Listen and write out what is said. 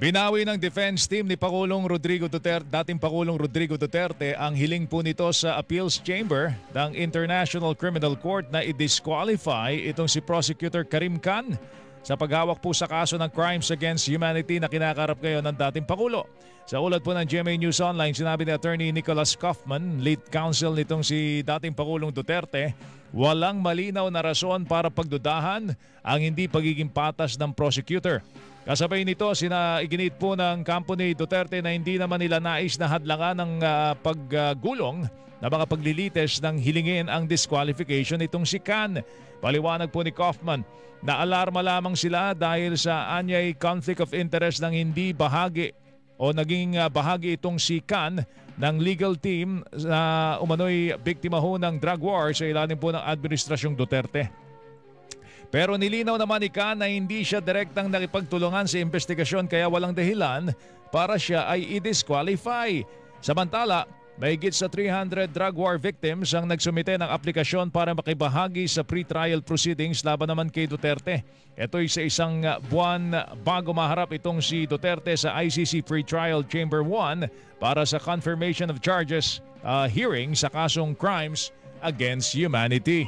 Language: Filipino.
Binawi ng defense team ni dating Pangulong Rodrigo Duterte ang hiling po nito sa Appeals Chamber ng International Criminal Court na i-disqualify itong si Prosecutor Karim Khan sa paghawak po sa kaso ng Crimes Against Humanity na kinakarap ngayon ng dating Pangulo. Sa ulat po ng GMA News Online, sinabi ni Attorney Nicholas Kaufman, lead counsel nitong si dating Pangulong Duterte, walang malinaw na rason para pagdudahan ang hindi pagiging patas ng prosecutor. Kasabay nito, iginit po ng kampo ni Duterte na hindi naman nila nais na hadlangan ng paggulong na mga paglilites ng hilingin ang disqualification nitong si Khan. Paliwanag po ni Kaufman na alarma lamang sila dahil sa anyay conflict of interest ng hindi bahagi o naging bahagi itong si Khan ng legal team na umano'y biktima ho ng drug war sa ilalim po ng Administrasyong Duterte. Pero nilinaw naman ni Khan na hindi siya direktang nakipagtulungan sa investigasyon kaya walang dahilan para siya ay i-disqualify. Samantala, mahigit sa 300 drug war victims ang nagsumite ng aplikasyon para makibahagi sa pre-trial proceedings laban naman kay Duterte. Ito'y sa isang buwan bago maharap itong si Duterte sa ICC Pre-Trial Chamber 1 para sa confirmation of charges hearing sa kasong Crimes Against Humanity.